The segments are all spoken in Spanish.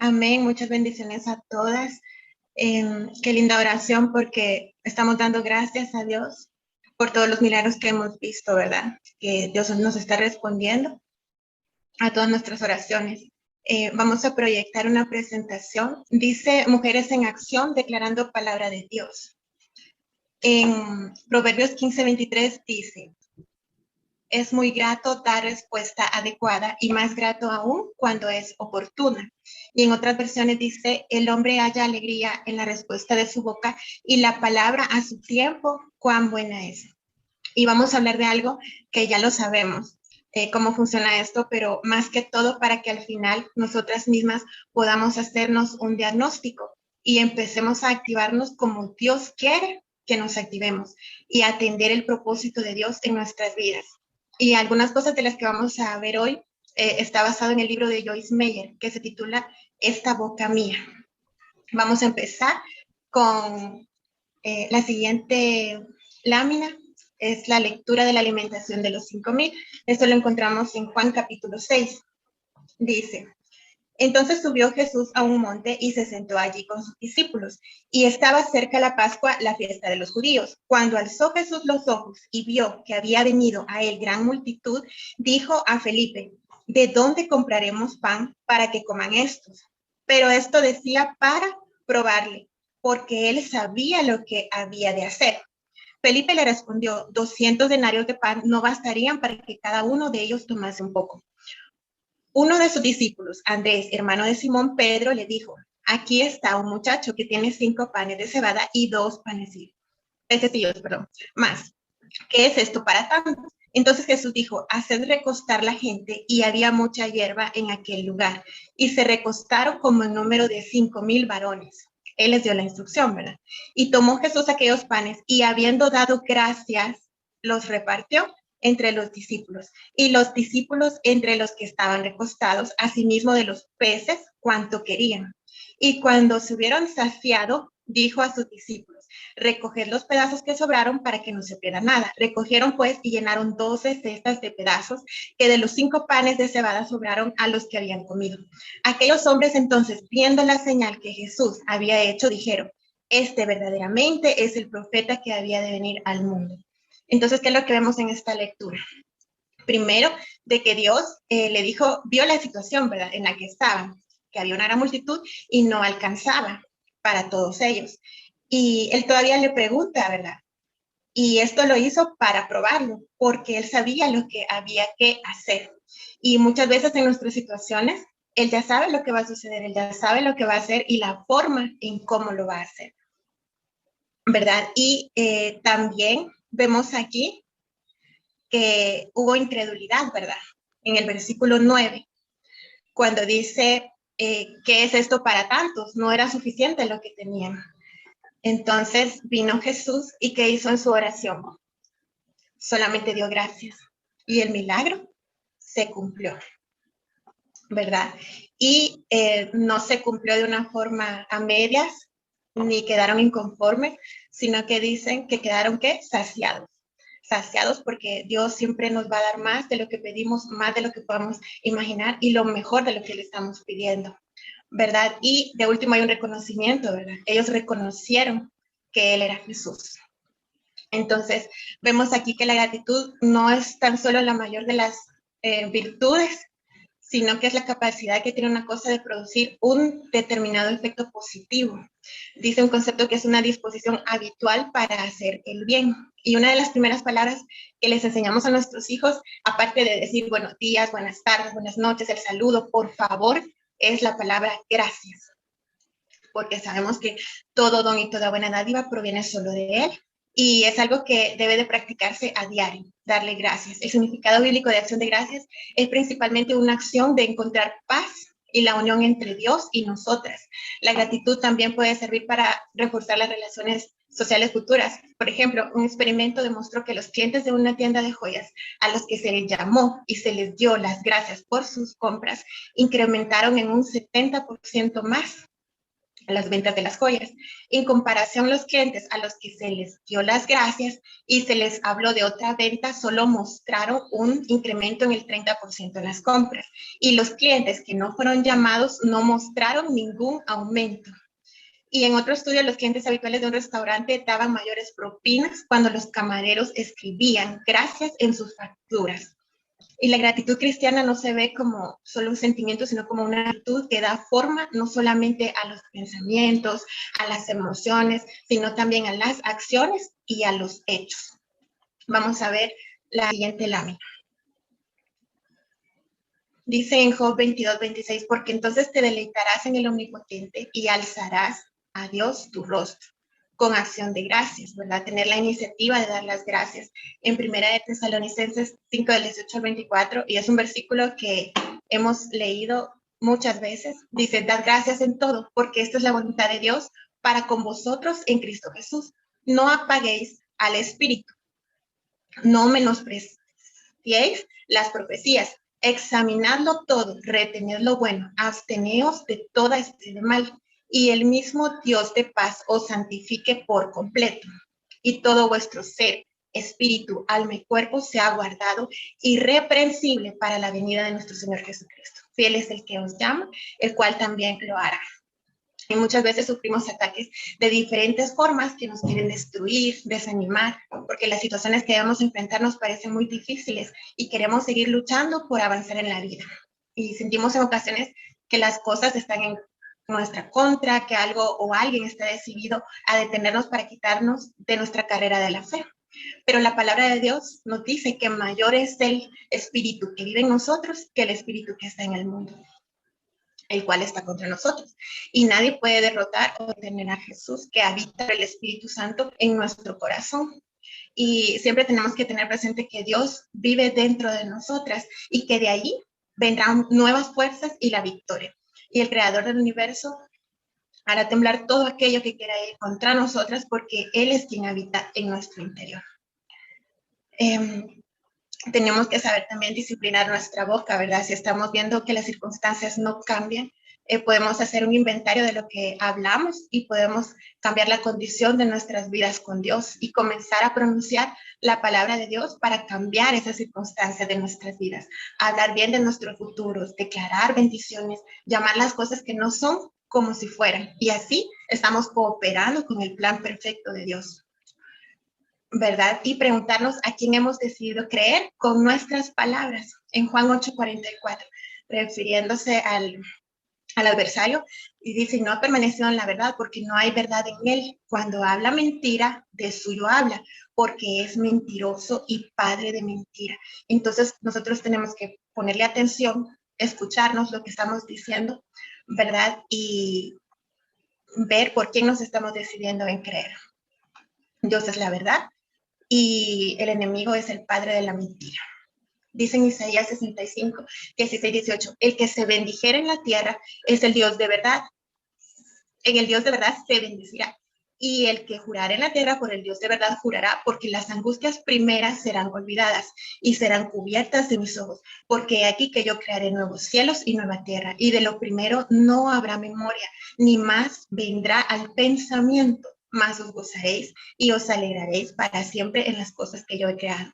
Amén. Muchas bendiciones a todas. Qué linda oración porque estamos dando gracias a Dios por todos los milagros que hemos visto, ¿verdad? Que Dios nos está respondiendo a todas nuestras oraciones. Vamos a proyectar una presentación. Dice Mujeres en Acción, declarando palabra de Dios. En Proverbios 15:23 dice: es muy grato dar respuesta adecuada y más grato aún cuando es oportuna. Y en otras versiones dice: el hombre halla alegría en la respuesta de su boca y la palabra a su tiempo, cuán buena es. Y vamos a hablar de algo que ya lo sabemos, cómo funciona esto, pero más que todo para que al final nosotras mismas podamos hacernos un diagnóstico y empecemos a activarnos como Dios quiere que nos activemos y atender el propósito de Dios en nuestras vidas. Y algunas cosas de las que vamos a ver hoy está basado en el libro de Joyce Meyer, que se titula Esta boca mía. Vamos a empezar con la siguiente lámina. Es la lectura de la alimentación de los 5,000. Esto lo encontramos en Juan capítulo 6. Dice: entonces subió Jesús a un monte y se sentó allí con sus discípulos. Y estaba cerca la Pascua, la fiesta de los judíos. Cuando alzó Jesús los ojos y vio que había venido a él gran multitud, dijo a Felipe: ¿de dónde compraremos pan para que coman estos? Pero esto decía para probarle, porque él sabía lo que había de hacer. Felipe le respondió: 200 denarios de pan no bastarían para que cada uno de ellos tomase un poco. Uno de sus discípulos, Andrés, hermano de Simón Pedro, le dijo: aquí está un muchacho que tiene 5 panes de cebada y 2 pececillos, más. ¿Qué es esto para tantos? Entonces Jesús dijo: haced recostar la gente, y había mucha hierba en aquel lugar, y se recostaron como en número de 5,000 varones. Él les dio la instrucción, ¿verdad? Y tomó Jesús aquellos panes, y habiendo dado gracias, los repartió entre los discípulos, y los discípulos entre los que estaban recostados, asimismo de los peces, cuanto querían. Y cuando se hubieron saciado, dijo a sus discípulos: recoged los pedazos que sobraron para que no se pierda nada. Recogieron pues y llenaron 12 cestas de pedazos que de los 5 panes de cebada sobraron a los que habían comido. Aquellos hombres entonces, viendo la señal que Jesús había hecho, dijeron: este verdaderamente es el profeta que había de venir al mundo. Entonces, ¿qué es lo que vemos en esta lectura? Primero, de que Dios le dijo, vio la situación, ¿verdad?, en la que estaban, que había una gran multitud y no alcanzaba para todos ellos. Y él todavía le pregunta, ¿verdad? Y esto lo hizo para probarlo, porque él sabía lo que había que hacer. Y muchas veces en nuestras situaciones, él ya sabe lo que va a suceder, él ya sabe lo que va a hacer y la forma en cómo lo va a hacer, ¿verdad? Y también vemos aquí que hubo incredulidad, ¿verdad? En el versículo 9, cuando dice, ¿qué es esto para tantos? No era suficiente lo que tenían. Entonces vino Jesús y ¿qué hizo en su oración? Solamente dio gracias y el milagro se cumplió, ¿verdad? Y no se cumplió de una forma a medias, ni quedaron inconformes, sino que dicen que quedaron, ¿qué? Saciados, porque Dios siempre nos va a dar más de lo que pedimos, más de lo que podamos imaginar y lo mejor de lo que le estamos pidiendo, ¿verdad? Y de último hay un reconocimiento, ¿verdad? Ellos reconocieron que Él era Jesús. Entonces, vemos aquí que la gratitud no es tan solo la mayor de las virtudes, sino que es la capacidad que tiene una cosa de producir un determinado efecto positivo. Dice un concepto que es una disposición habitual para hacer el bien. Y una de las primeras palabras que les enseñamos a nuestros hijos, aparte de decir buenos días, buenas tardes, buenas noches, el saludo, por favor, es la palabra gracias. Porque sabemos que todo don y toda buena dádiva proviene solo de Él. Y es algo que debe de practicarse a diario, darle gracias. El significado bíblico de acción de gracias es principalmente una acción de encontrar paz y la unión entre Dios y nosotras. La gratitud también puede servir para reforzar las relaciones sociales futuras. Por ejemplo, un experimento demostró que los clientes de una tienda de joyas a los que se les llamó y se les dio las gracias por sus compras incrementaron en un 70% más las ventas de las joyas. En comparación, los clientes a los que se les dio las gracias y se les habló de otra venta solo mostraron un incremento en el 30% en las compras. Y los clientes que no fueron llamados no mostraron ningún aumento. Y en otro estudio, los clientes habituales de un restaurante daban mayores propinas cuando los camareros escribían gracias en sus facturas. Y la gratitud cristiana no se ve como solo un sentimiento, sino como una actitud que da forma no solamente a los pensamientos, a las emociones, sino también a las acciones y a los hechos. Vamos a ver la siguiente lámina. Dice en Job 22:26, porque entonces te deleitarás en el Omnipotente y alzarás a Dios tu rostro con acción de gracias, ¿verdad? Tener la iniciativa de dar las gracias. En Primera de Tesalonicenses 5, del 18 al 24, y es un versículo que hemos leído muchas veces, dice, dad gracias en todo, porque esta es la voluntad de Dios para con vosotros en Cristo Jesús. No apaguéis al Espíritu, no menospreciéis las profecías, examinadlo todo, retened lo bueno, absteneos de toda especie de mal, y el mismo Dios de paz os santifique por completo, y todo vuestro ser, espíritu, alma y cuerpo sea guardado irreprensible para la venida de nuestro Señor Jesucristo. Fiel es el que os llama, el cual también lo hará. Y muchas veces sufrimos ataques de diferentes formas que nos quieren destruir, desanimar, porque las situaciones que debemos enfrentar nos parecen muy difíciles y queremos seguir luchando por avanzar en la vida. Y sentimos en ocasiones que las cosas están en nuestra contra, que algo o alguien está decidido a detenernos para quitarnos de nuestra carrera de la fe. Pero la palabra de Dios nos dice que mayor es el espíritu que vive en nosotros que el espíritu que está en el mundo, el cual está contra nosotros. Y nadie puede derrotar o detener a Jesús, que habita el Espíritu Santo en nuestro corazón. Y siempre tenemos que tener presente que Dios vive dentro de nosotras y que de ahí vendrán nuevas fuerzas y la victoria. Y el creador del universo hará temblar todo aquello que quiera ir contra nosotras, porque Él es quien habita en nuestro interior. Tenemos que saber también disciplinar nuestra boca, ¿verdad? Si estamos viendo que las circunstancias no cambian, podemos hacer un inventario de lo que hablamos y podemos cambiar la condición de nuestras vidas con Dios y comenzar a pronunciar la palabra de Dios para cambiar esas circunstancias de nuestras vidas, hablar bien de nuestros futuros, declarar bendiciones, llamar las cosas que no son como si fueran. Y así estamos cooperando con el plan perfecto de Dios, ¿verdad? Y preguntarnos a quién hemos decidido creer con nuestras palabras. En Juan 8:44, refiriéndose al adversario, y dice, no ha permanecido en la verdad porque no hay verdad en él. Cuando habla mentira, de suyo habla, porque es mentiroso y padre de mentira. Entonces nosotros tenemos que ponerle atención, escucharnos lo que estamos diciendo, ¿verdad? Y ver por quién nos estamos decidiendo en creer. Dios es la verdad y el enemigo es el padre de la mentira. Dice en Isaías 65, 16, 18, el que se bendijera en la tierra es el Dios de verdad. En el Dios de verdad se bendecirá. Y el que jurara en la tierra por el Dios de verdad jurará, porque las angustias primeras serán olvidadas y serán cubiertas de mis ojos, porque aquí que yo crearé nuevos cielos y nueva tierra, y de lo primero no habrá memoria, ni más vendrá al pensamiento, más os gozaréis y os alegraréis para siempre en las cosas que yo he creado,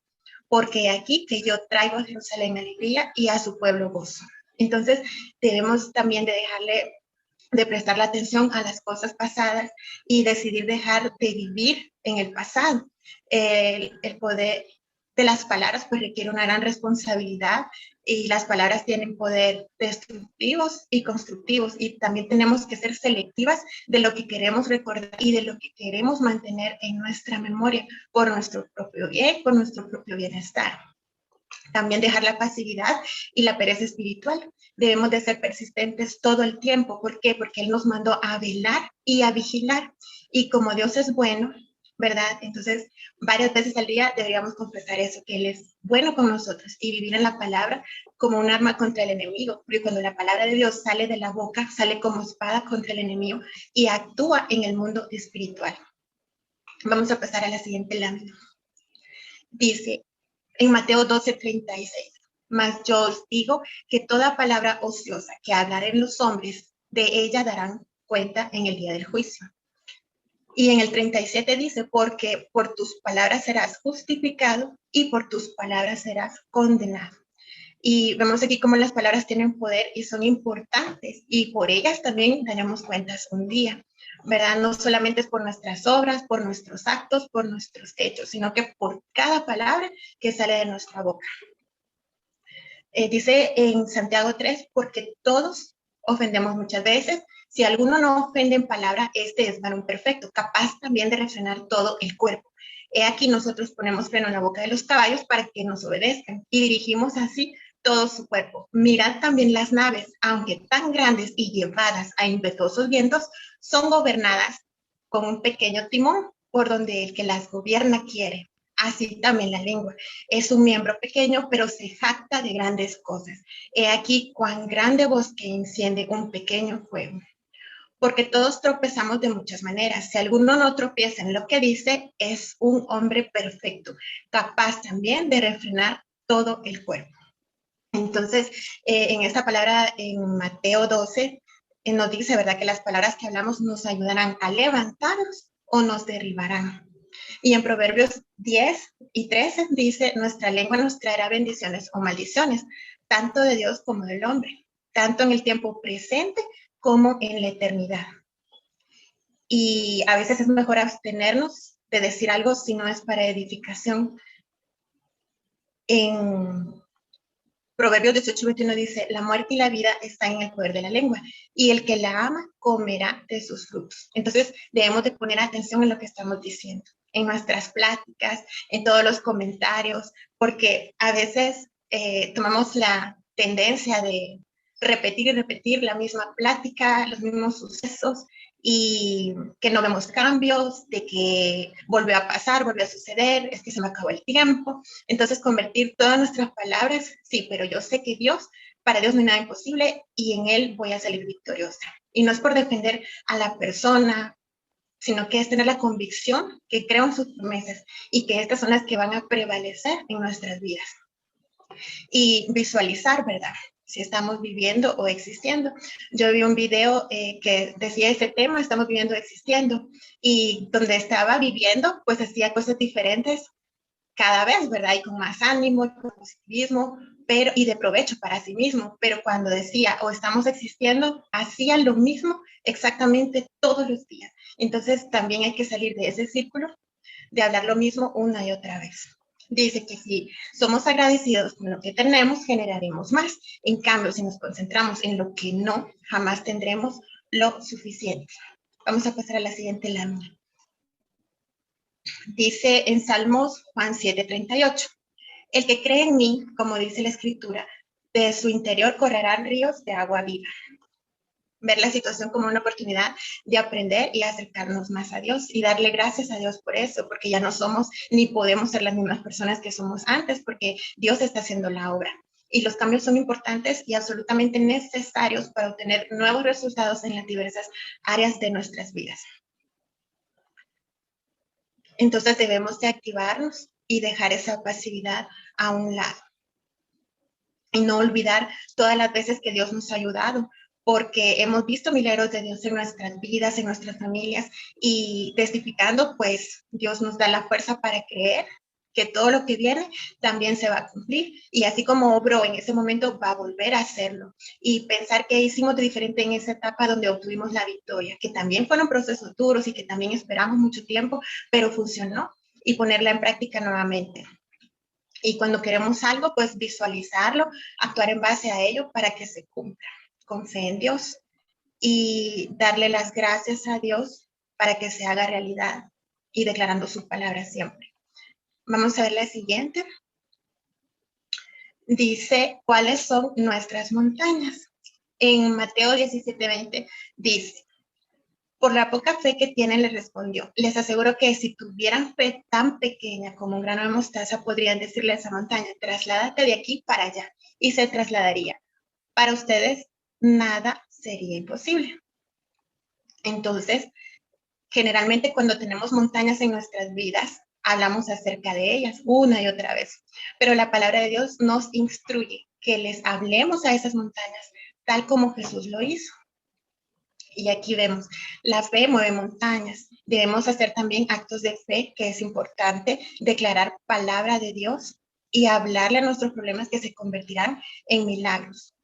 porque aquí que yo traigo a Jerusalén alegría y a su pueblo gozo. Entonces debemos también de prestar la atención a las cosas pasadas y decidir dejar de vivir en el pasado. El poder de las palabras pues requiere una gran responsabilidad y las palabras tienen poder destructivos y constructivos, y también tenemos que ser selectivas de lo que queremos recordar y de lo que queremos mantener en nuestra memoria por nuestro propio bien, por nuestro propio bienestar. También dejar la pasividad y la pereza espiritual. Debemos de ser persistentes todo el tiempo. ¿Por qué? Porque Él nos mandó a velar y a vigilar. Y como Dios es bueno, ¿verdad? Entonces, varias veces al día deberíamos confesar eso, que Él es bueno con nosotros y vivir en la palabra como un arma contra el enemigo. Porque cuando la palabra de Dios sale de la boca, sale como espada contra el enemigo y actúa en el mundo espiritual. Vamos a pasar a la siguiente lámina. Dice, en Mateo 12:36, mas yo os digo que toda palabra ociosa que hablaren los hombres, de ella darán cuenta en el día del juicio. Y en el 37 dice, porque por tus palabras serás justificado y por tus palabras serás condenado. Y vemos aquí cómo las palabras tienen poder y son importantes, y por ellas también daremos cuentas un día, ¿verdad? No solamente es por nuestras obras, por nuestros actos, por nuestros hechos, sino que por cada palabra que sale de nuestra boca. Dice en Santiago 3, porque todos ofendemos muchas veces. Si alguno no ofende en palabra, este es varón perfecto, capaz también de refrenar todo el cuerpo. He aquí nosotros ponemos freno en la boca de los caballos para que nos obedezcan y dirigimos así todo su cuerpo. Mirad también las naves, aunque tan grandes y llevadas a impetuosos vientos, son gobernadas con un pequeño timón por donde el que las gobierna quiere. Así también la lengua. Es un miembro pequeño, pero se jacta de grandes cosas. He aquí cuán grande bosque enciende un pequeño fuego. Porque todos tropezamos de muchas maneras. Si alguno no tropieza en lo que dice, es un hombre perfecto, capaz también de refrenar todo el cuerpo. Entonces, en esta palabra, en Mateo 12, nos dice, ¿verdad?, que las palabras que hablamos nos ayudarán a levantarnos o nos derribarán. Y en Proverbios 10 y 13 dice, nuestra lengua nos traerá bendiciones o maldiciones, tanto de Dios como del hombre, tanto en el tiempo presente como en la eternidad. Y a veces es mejor abstenernos de decir algo si no es para edificación. En Proverbios 18:21 dice, la muerte y la vida están en el poder de la lengua, y el que la ama comerá de sus frutos. Entonces debemos de poner atención en lo que estamos diciendo, en nuestras pláticas, en todos los comentarios, porque a veces tomamos la tendencia de repetir y repetir la misma plática, los mismos sucesos, y que no vemos cambios, de que volvió a pasar, volvió a suceder, es que se me acabó el tiempo. Entonces, convertir todas nuestras palabras, sí, pero yo sé que Dios, para Dios no hay nada imposible y en Él voy a salir victoriosa. Y no es por defender a la persona, sino que es tener la convicción que creo en sus promesas y que estas son las que van a prevalecer en nuestras vidas. Y visualizar, ¿verdad?, si estamos viviendo o existiendo. Yo vi un video que decía ese tema, estamos viviendo o existiendo, y donde estaba viviendo, pues hacía cosas diferentes cada vez, ¿verdad? Y con más ánimo, con positivismo, pero, y de provecho para sí mismo. Pero cuando decía, o estamos existiendo, hacía lo mismo exactamente todos los días. Entonces también hay que salir de ese círculo de hablar lo mismo una y otra vez. Dice que si somos agradecidos con lo que tenemos, generaremos más. En cambio, si nos concentramos en lo que no, jamás tendremos lo suficiente. Vamos a pasar a la siguiente lámina. Dice en Salmos Juan 7:38, el que cree en mí, como dice la Escritura, de su interior correrán ríos de agua viva. Ver la situación como una oportunidad de aprender y acercarnos más a Dios y darle gracias a Dios por eso, porque ya no somos ni podemos ser las mismas personas que somos antes, porque Dios está haciendo la obra. Y los cambios son importantes y absolutamente necesarios para obtener nuevos resultados en las diversas áreas de nuestras vidas. Entonces debemos de activarnos y dejar esa pasividad a un lado. Y no olvidar todas las veces que Dios nos ha ayudado, porque hemos visto milagros de Dios en nuestras vidas, en nuestras familias, y testificando, pues Dios nos da la fuerza para creer que todo lo que viene también se va a cumplir, y así como obró en ese momento, va a volver a hacerlo, y pensar que hicimos de diferente en esa etapa donde obtuvimos la victoria, que también fueron procesos duros y que también esperamos mucho tiempo, pero funcionó, y ponerla en práctica nuevamente. Y cuando queremos algo, pues visualizarlo, actuar en base a ello para que se cumpla, con fe en Dios y darle las gracias a Dios para que se haga realidad y declarando su palabra siempre. Vamos a ver la siguiente. Dice, ¿cuáles son nuestras montañas? En Mateo 17:20 dice, por la poca fe que tienen, le respondió, les aseguro que si tuvieran fe tan pequeña como un grano de mostaza, podrían decirle a esa montaña, trasládate de aquí para allá, y se trasladaría. Para ustedes, nada sería imposible. Entonces, generalmente cuando tenemos montañas en nuestras vidas, hablamos acerca de ellas una y otra vez, pero la palabra de Dios nos instruye que les hablemos a esas montañas tal como Jesús lo hizo. Y aquí vemos, la fe mueve montañas. Debemos hacer también actos de fe, que es importante, declarar palabra de Dios y hablarle a nuestros problemas que se convertirán en milagros.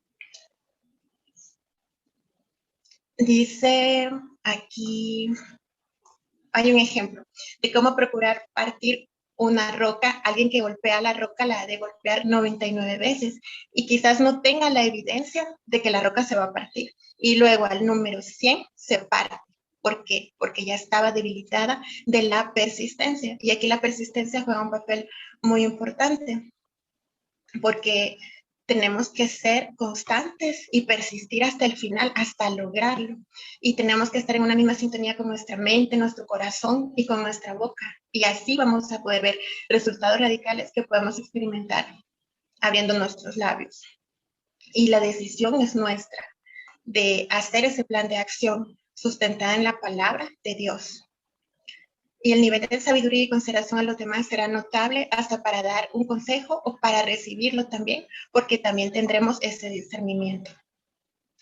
Dice aquí, hay un ejemplo de cómo procurar partir una roca. Alguien que golpea la roca la ha de golpear 99 veces y quizás no tenga la evidencia de que la roca se va a partir. Y luego al número 100 se parte. ¿Por qué? Porque ya estaba debilitada de la persistencia. Y aquí la persistencia juega un papel muy importante porque tenemos que ser constantes y persistir hasta el final, hasta lograrlo. Y tenemos que estar en una misma sintonía con nuestra mente, nuestro corazón y con nuestra boca. Y así vamos a poder ver resultados radicales que podemos experimentar abriendo nuestros labios. Y la decisión es nuestra de hacer ese plan de acción sustentada en la palabra de Dios. Y el nivel de sabiduría y consideración a los demás será notable hasta para dar un consejo o para recibirlo también, porque también tendremos ese discernimiento.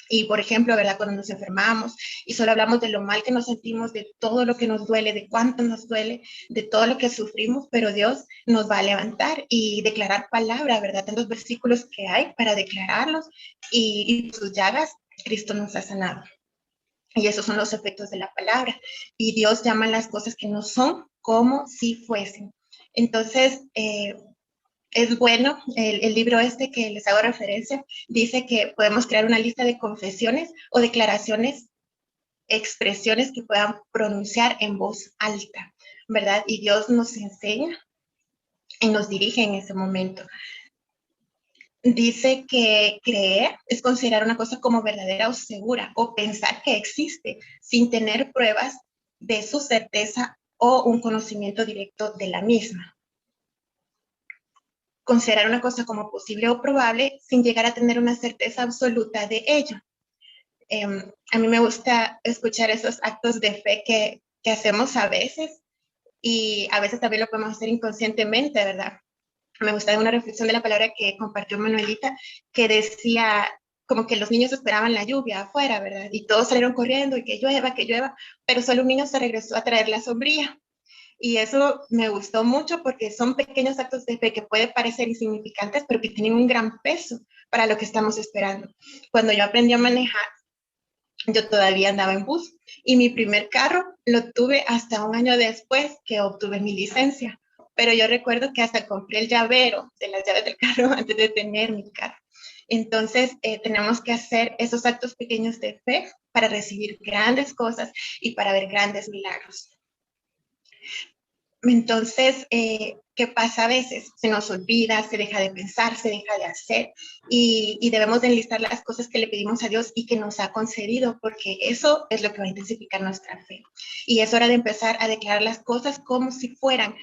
Y por ejemplo, ¿verdad? Cuando nos enfermamos y solo hablamos de lo mal que nos sentimos, de todo lo que nos duele, de cuánto nos duele, de todo lo que sufrimos, pero Dios nos va a levantar y declarar palabra, ¿verdad? Tantos versículos que hay para declararlos y sus llagas, Cristo nos ha sanado. Y esos son los efectos de la palabra. Y Dios llama las cosas que no son como si fuesen. Entonces, es bueno, el libro este que les hago referencia, dice que podemos crear una lista de confesiones o declaraciones, expresiones que puedan pronunciar en voz alta, ¿verdad? Y Dios nos enseña y nos dirige en ese momento. Dice que creer es considerar una cosa como verdadera o segura, o pensar que existe sin tener pruebas de su certeza o un conocimiento directo de la misma. Considerar una cosa como posible o probable sin llegar a tener una certeza absoluta de ello. A mí me gusta escuchar esos actos de fe que hacemos a veces y a veces también lo podemos hacer inconscientemente, ¿verdad? Me gustaba una reflexión de la palabra que compartió Manuelita, que decía como que los niños esperaban la lluvia afuera, ¿verdad? Y todos salieron corriendo y que llueva, pero solo un niño se regresó a traer la sombrilla. Y eso me gustó mucho porque son pequeños actos de fe que pueden parecer insignificantes, pero que tienen un gran peso para lo que estamos esperando. Cuando yo aprendí a manejar, yo todavía andaba en bus y mi primer carro lo tuve hasta un año después que obtuve mi licencia. Pero yo recuerdo que hasta compré el llavero de las llaves del carro antes de tener mi carro. Entonces, tenemos que hacer esos actos pequeños de fe para recibir grandes cosas y para ver grandes milagros. Entonces, ¿qué pasa a veces? Se nos olvida, se deja de pensar, se deja de hacer y debemos de enlistar las cosas que le pedimos a Dios y que nos ha concedido, porque eso es lo que va a intensificar nuestra fe. Y es hora de empezar a declarar las cosas como si fueran.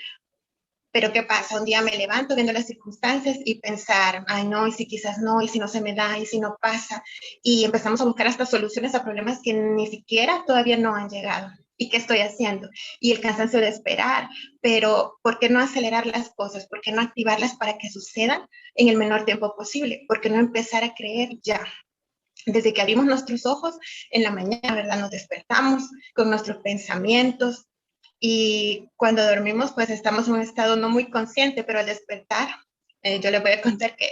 Pero ¿qué pasa? Un día me levanto viendo las circunstancias y pensar, ay no, y si quizás no, y si no se me da, y si no pasa. Y empezamos a buscar hasta soluciones a problemas que ni siquiera todavía no han llegado. ¿Y qué estoy haciendo? Y el cansancio de esperar. Pero ¿por qué no acelerar las cosas? ¿Por qué no activarlas para que sucedan en el menor tiempo posible? ¿Por qué no empezar a creer ya? Desde que abrimos nuestros ojos en la mañana, ¿verdad? Nos despertamos con nuestros pensamientos, y cuando dormimos, pues estamos en un estado no muy consciente, pero al despertar, yo les voy a contar que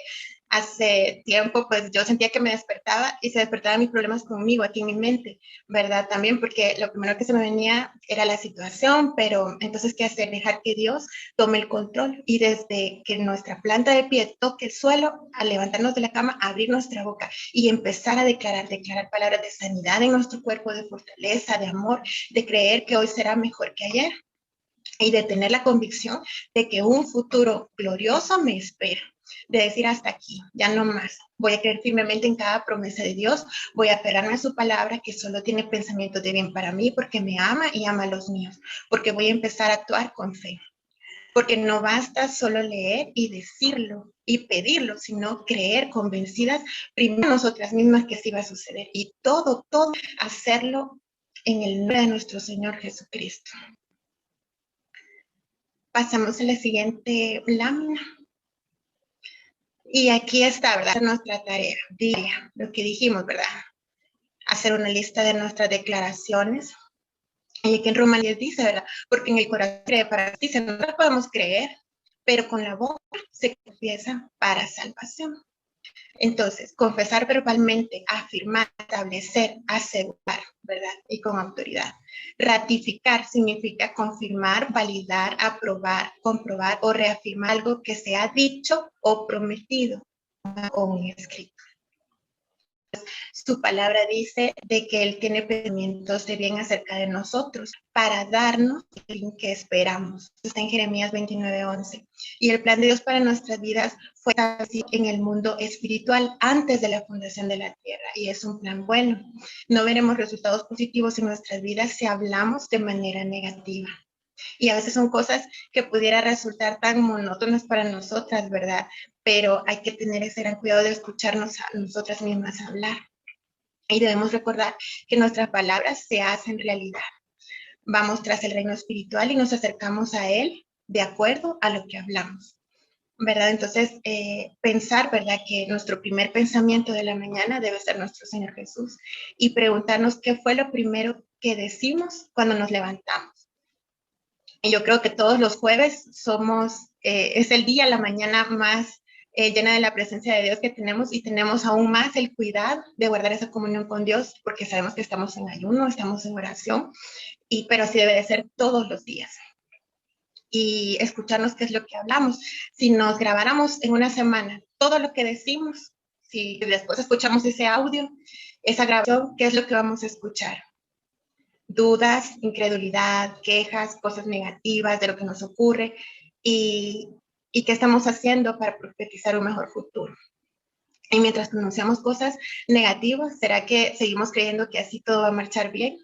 hace tiempo, pues yo sentía que me despertaba y se despertaban mis problemas conmigo, aquí en mi mente, ¿verdad? También porque lo primero que se me venía era la situación, pero entonces, ¿qué hacer? Dejar que Dios tome el control y desde que nuestra planta de pie toque el suelo, al levantarnos de la cama, abrir nuestra boca y empezar a declarar palabras de sanidad en nuestro cuerpo, de fortaleza, de amor, de creer que hoy será mejor que ayer y de tener la convicción de que un futuro glorioso me espera. De decir hasta aquí, ya no más. Voy a creer firmemente en cada promesa de Dios, voy a aferrarme a su palabra que solo tiene pensamientos de bien para mí porque me ama y ama a los míos, porque voy a empezar a actuar con fe. Porque no basta solo leer y decirlo y pedirlo, sino creer convencidas primero nosotras mismas que sí va a suceder y todo hacerlo en el nombre de nuestro Señor Jesucristo. Pasamos a la siguiente lámina. Y aquí está, ¿verdad? Nuestra tarea diaria, lo que dijimos, ¿verdad? hacer una lista de nuestras declaraciones. Y aquí en Romanos dice, ¿verdad? Porque en el corazón cree para justicia, no lo podemos creer, pero con la boca se confiesa para salvación. Entonces, confesar verbalmente, afirmar, establecer, asegurar, ¿verdad? Y con autoridad. Ratificar significa confirmar, validar, aprobar, comprobar o reafirmar algo que se ha dicho o prometido o un escrito. Su palabra dice de que Él tiene pensamientos de bien acerca de nosotros para darnos el bien que esperamos. Está en Jeremías 29:11. Y el plan de Dios para nuestras vidas fue así en el mundo espiritual antes de la fundación de la tierra. Y es un plan bueno. No veremos resultados positivos en nuestras vidas si hablamos de manera negativa. Y a veces son cosas que pudiera resultar tan monótonas para nosotras, ¿verdad? Pero hay que tener ese gran cuidado de escucharnos a nosotras mismas hablar. Y debemos recordar que nuestras palabras se hacen realidad. Vamos tras el reino espiritual y nos acercamos a él de acuerdo a lo que hablamos, ¿verdad? Entonces, pensar, ¿verdad? Que nuestro primer pensamiento de la mañana debe ser nuestro Señor Jesús y preguntarnos qué fue lo primero que decimos cuando nos levantamos. Y yo creo que todos los jueves es el día, la mañana más llena de la presencia de Dios que tenemos y tenemos aún más el cuidado de guardar esa comunión con Dios porque sabemos que estamos en ayuno, estamos en oración, pero así debe de ser todos los días. Y escucharnos qué es lo que hablamos. Si nos grabáramos en una semana todo lo que decimos, si después escuchamos ese audio, esa grabación, ¿qué es lo que vamos a escuchar? Dudas, incredulidad, quejas, cosas negativas de lo que nos ocurre y qué estamos haciendo para profetizar un mejor futuro. Y mientras pronunciamos cosas negativas, ¿será que seguimos creyendo que así todo va a marchar bien?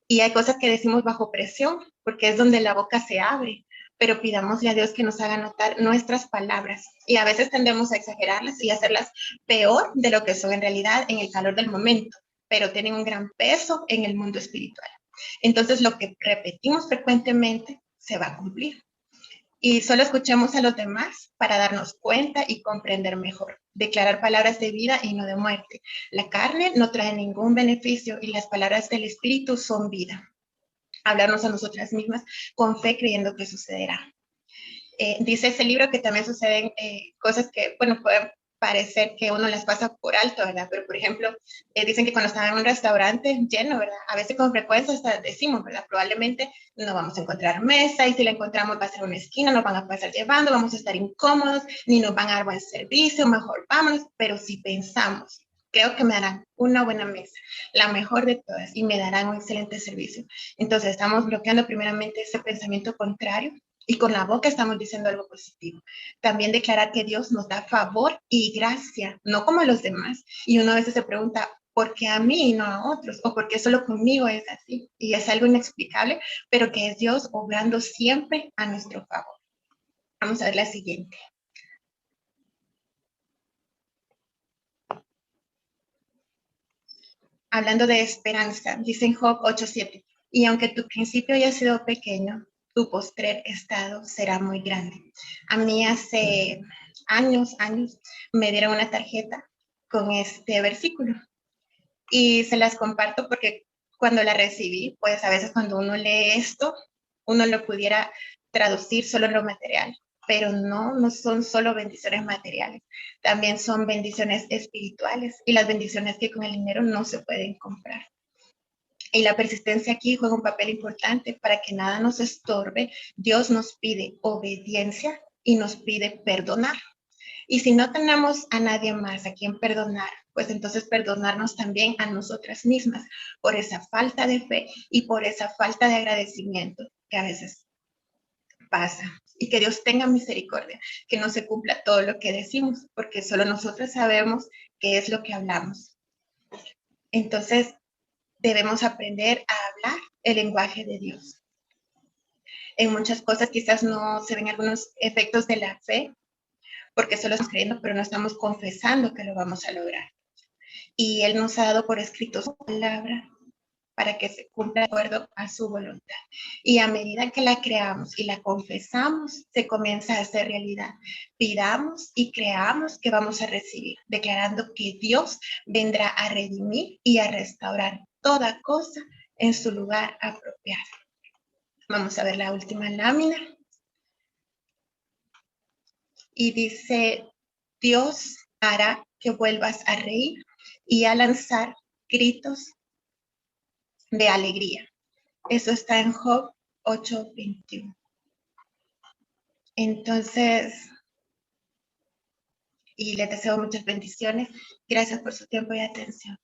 Y hay cosas que decimos bajo presión, porque es donde la boca se abre, pero pidámosle a Dios que nos haga notar nuestras palabras. Y a veces tendemos a exagerarlas y hacerlas peor de lo que son en realidad en el calor del momento, pero tienen un gran peso en el mundo espiritual. Entonces, lo que repetimos frecuentemente se va a cumplir. Y solo escuchemos a los demás para darnos cuenta y comprender mejor. Declarar palabras de vida y no de muerte. La carne no trae ningún beneficio y las palabras del Espíritu son vida. Hablarnos a nosotras mismas con fe creyendo que sucederá. Dice ese libro que también suceden cosas que, bueno, pueden parecer que uno las pasa por alto, ¿verdad? Pero, por ejemplo, dicen que cuando están en un restaurante lleno, ¿verdad? A veces con frecuencia hasta decimos, ¿verdad? Probablemente no vamos a encontrar mesa y si la encontramos va a ser una esquina, nos van a pasar llevando, vamos a estar incómodos, ni nos van a dar buen servicio, mejor vámonos. Pero si pensamos, creo que me darán una buena mesa, la mejor de todas, y me darán un excelente servicio. Entonces, estamos bloqueando primeramente ese pensamiento contrario y con la boca estamos diciendo algo positivo. También declarar que Dios nos da favor y gracia, no como a los demás. Y uno a veces se pregunta, ¿por qué a mí y no a otros? ¿O por qué solo conmigo es así? Y es algo inexplicable, pero que es Dios obrando siempre a nuestro favor. Vamos a ver la siguiente. Hablando de esperanza, dice en Job 8:7, y aunque tu principio haya sido pequeño, tu postrer estado será muy grande. A mí hace años, me dieron una tarjeta con este versículo y se las comparto porque cuando la recibí, pues a veces cuando uno lee esto, uno lo pudiera traducir solo en lo material, pero no son solo bendiciones materiales, también son bendiciones espirituales y las bendiciones que con el dinero no se pueden comprar. Y la persistencia aquí juega un papel importante para que nada nos estorbe. Dios nos pide obediencia y nos pide perdonar. Y si no tenemos a nadie más a quien perdonar, pues entonces perdonarnos también a nosotras mismas por esa falta de fe y por esa falta de agradecimiento que a veces pasa. Y que Dios tenga misericordia, que no se cumpla todo lo que decimos, porque solo nosotros sabemos qué es lo que hablamos. Entonces, debemos aprender a hablar el lenguaje de Dios. En muchas cosas quizás no se ven algunos efectos de la fe, porque solo estamos creyendo, pero no estamos confesando que lo vamos a lograr. Y Él nos ha dado por escrito su palabra para que se cumpla de acuerdo a su voluntad. Y a medida que la creamos y la confesamos, se comienza a hacer realidad. Pidamos y creamos que vamos a recibir, declarando que Dios vendrá a redimir y a restaurar toda cosa en su lugar apropiado. Vamos a ver la última lámina. Y dice, Dios hará que vuelvas a reír y a lanzar gritos de alegría. Eso está en Job 8:21. Entonces, y les deseo muchas bendiciones. Gracias por su tiempo y atención.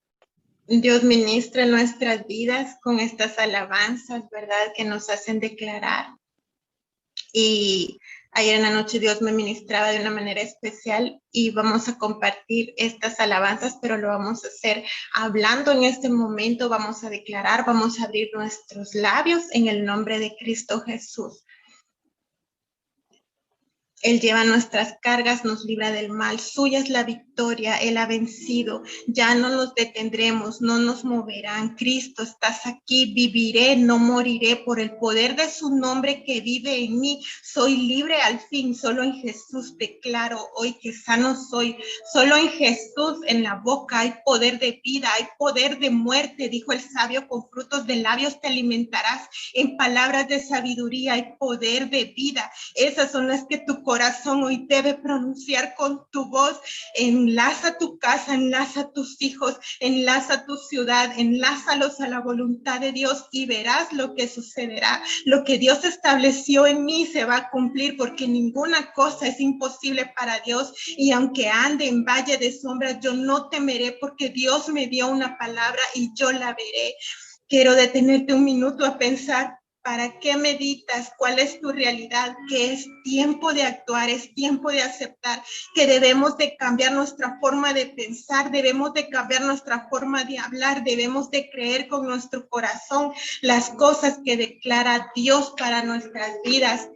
Dios ministra nuestras vidas con estas alabanzas, ¿verdad? Que nos hacen declarar. Y ayer en la noche Dios me ministraba de una manera especial y vamos a compartir estas alabanzas, pero lo vamos a hacer hablando en este momento, vamos a declarar, vamos a abrir nuestros labios en el nombre de Cristo Jesús. Él lleva nuestras cargas, nos libra del mal. Suya es la victoria, Él ha vencido. Ya no nos detendremos, no nos moverán. Cristo, estás aquí, viviré, no moriré. Por el poder de su nombre que vive en mí, soy libre al fin. Solo en Jesús declaro hoy que sano soy. Solo en Jesús, en la boca hay poder de vida, hay poder de muerte. Dijo el sabio, con frutos de labios te alimentarás. En palabras de sabiduría hay poder de vida. Esas son las que tu corazón hoy debe pronunciar con tu voz. Enlaza tu casa, enlaza tus hijos, enlaza tu ciudad, enlázalos a la voluntad de Dios y verás lo que sucederá. Lo que Dios estableció en mí se va a cumplir, porque ninguna cosa es imposible para Dios. Y aunque ande en valle de sombras, yo no temeré, porque Dios me dio una palabra y yo la veré. Quiero detenerte un minuto a pensar. ¿Para qué meditas? ¿Cuál es tu realidad? Que es tiempo de actuar, es tiempo de aceptar, que debemos de cambiar nuestra forma de pensar, debemos de cambiar nuestra forma de hablar, debemos de creer con nuestro corazón las cosas que declara Dios para nuestras vidas.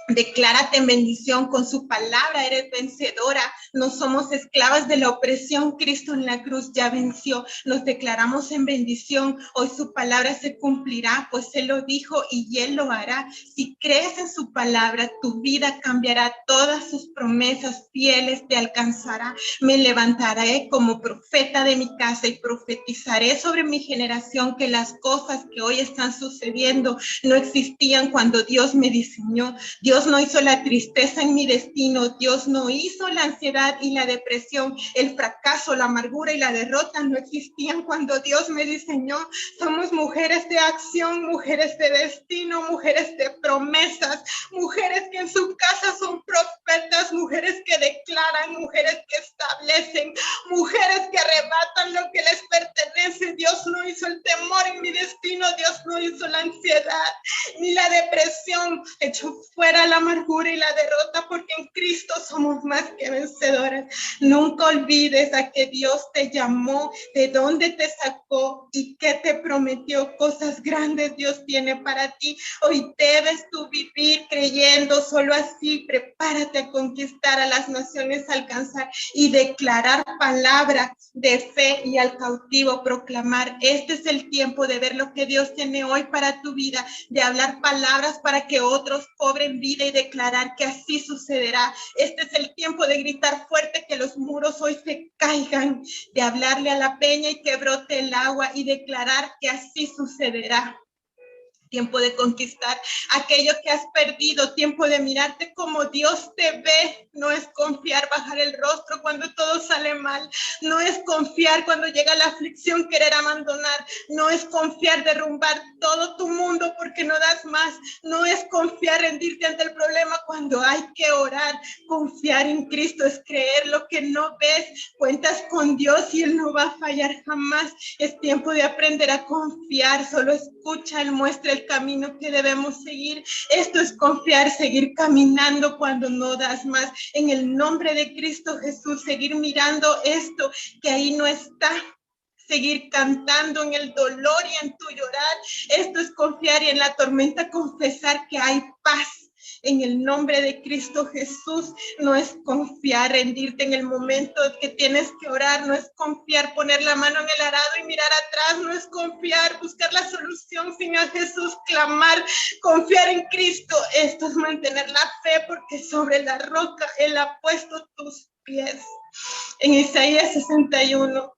Declárate en bendición, con su palabra eres vencedora, no somos esclavas de la opresión, Cristo en la cruz ya venció, nos declaramos en bendición, hoy su palabra se cumplirá, pues Él lo dijo y Él lo hará. Si crees en su palabra, tu vida cambiará, todas sus promesas fieles te alcanzará. Me levantaré como profeta de mi casa y profetizaré sobre mi generación que las cosas que hoy están sucediendo no existían cuando Dios me diseñó. Dios no hizo la tristeza en mi destino, Dios no hizo la ansiedad y la depresión, el fracaso, la amargura y la derrota no existían cuando Dios me diseñó. Somos mujeres de acción, mujeres de destino, mujeres de promesas, mujeres que en su casa son profetas, mujeres que declaran, mujeres que establecen, mujeres que arrebatan lo que les pertenece. Dios no hizo el temor en mi destino, Dios no hizo la ansiedad ni la depresión, echó fuera la amargura y la derrota, porque en Cristo somos más que vencedoras. Nunca olvides a que Dios te llamó, de dónde te sacó y qué te prometió. Cosas grandes Dios tiene para ti. Hoy debes tú vivir creyendo, solo así prepárate a conquistar a las naciones, a alcanzar y declarar palabra de fe, y al cautivo proclamar. Este es el tiempo de ver lo que Dios tiene hoy para tu vida, de hablar palabras para que otros cobren vida y declarar que así sucederá. Este es el tiempo de gritar fuerte que los muros hoy se caigan, de hablarle a la peña y que brote el agua y declarar que así sucederá. Tiempo de conquistar aquello que has perdido, tiempo de mirarte como Dios te ve. No es confiar, bajar el rostro cuando todo sale mal, no es confiar cuando llega la aflicción, querer abandonar, no es confiar, derrumbar todo tu mundo porque no das más, no es confiar, rendirte ante el problema cuando hay que orar. Confiar en Cristo es creer lo que no ves, cuentas con Dios y Él no va a fallar jamás. Es tiempo de aprender a confiar, solo escucha, Él muestra el camino que debemos seguir. Esto es confiar, seguir caminando cuando no das más. En el nombre de Cristo Jesús, seguir mirando esto que ahí no está. Seguir cantando en el dolor y en tu llorar. Esto es confiar, y en la tormenta confesar que hay paz. en el nombre de Cristo Jesús. No es confiar, rendirte en el momento que tienes que orar, no es confiar, poner la mano en el arado y mirar atrás, no es confiar, buscar la solución, Señor Jesús, clamar, confiar en Cristo. Esto es mantener la fe, porque sobre la roca Él ha puesto tus pies. En Isaías 61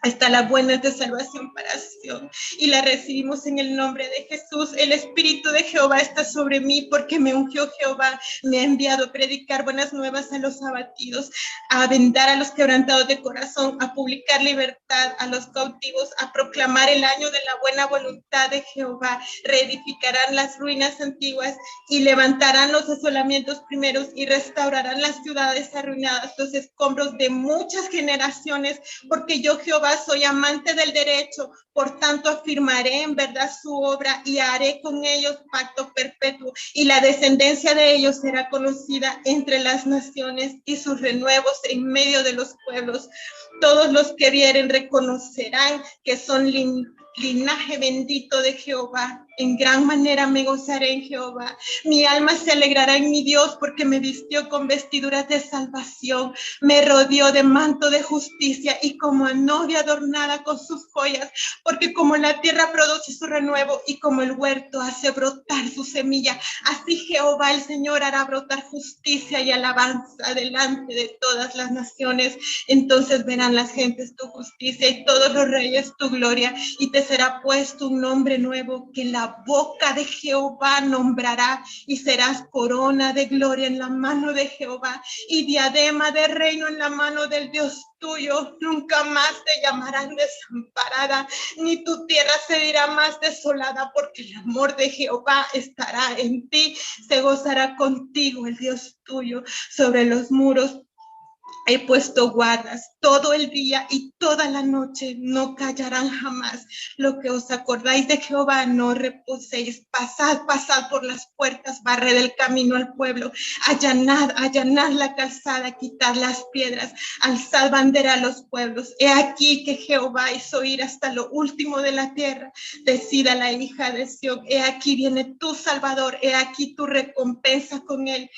está la buena de salvación para Sion, y la recibimos en el nombre de Jesús. El Espíritu de Jehová está sobre mí, porque me ungió Jehová, me ha enviado a predicar buenas nuevas a los abatidos, a vendar a los quebrantados de corazón, a publicar libertad a los cautivos, a proclamar el año de la buena voluntad de Jehová. Reedificarán las ruinas antiguas y levantarán los asolamientos primeros y restaurarán las ciudades arruinadas, los escombros de muchas generaciones, porque yo, Jehová, soy amante del derecho, por tanto afirmaré en verdad su obra y haré con ellos pacto perpetuo, y la descendencia de ellos será conocida entre las naciones y sus renuevos en medio de los pueblos. Todos los que vieren reconocerán que son linaje bendito de Jehová. En gran manera me gozaré en Jehová. Mi alma se alegrará en mi Dios, porque me vistió con vestiduras de salvación, me rodeó de manto de justicia, y como a novia adornada con sus joyas, porque como la tierra produce su renuevo y como el huerto hace brotar su semilla, así Jehová el Señor hará brotar justicia y alabanza delante de todas las naciones. Entonces verán las gentes tu justicia y todos los reyes tu gloria, y te será puesto un nombre nuevo que la boca de Jehová nombrará, y serás corona de gloria en la mano de Jehová y diadema de reino en la mano del Dios tuyo. Nunca más te llamarán desamparada, ni tu tierra se dirá más desolada, porque el amor de Jehová estará en ti, se gozará contigo el Dios tuyo. Sobre los muros he puesto guardas todo el día y toda la noche, no callarán jamás. Lo que os acordáis de Jehová, no reposéis. Pasad, pasad por las puertas, barred el camino al pueblo, allanad, allanad la calzada, quitad las piedras, alzad bandera a los pueblos. He aquí que Jehová hizo ir hasta lo último de la tierra. Decida la hija de Sión, he aquí viene tu Salvador, he aquí tu recompensa con él,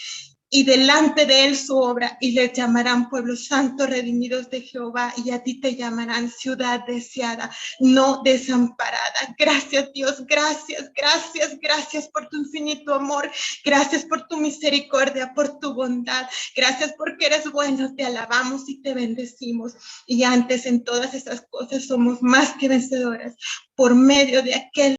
y delante de él su obra, y le llamarán pueblo santo, redimidos de Jehová, y a ti te llamarán ciudad deseada, no desamparada. Gracias, Dios, gracias, gracias, gracias por tu infinito amor, gracias por tu misericordia, por tu bondad, gracias porque eres bueno, te alabamos y te bendecimos. Y antes en todas esas cosas somos más que vencedoras por medio de aquel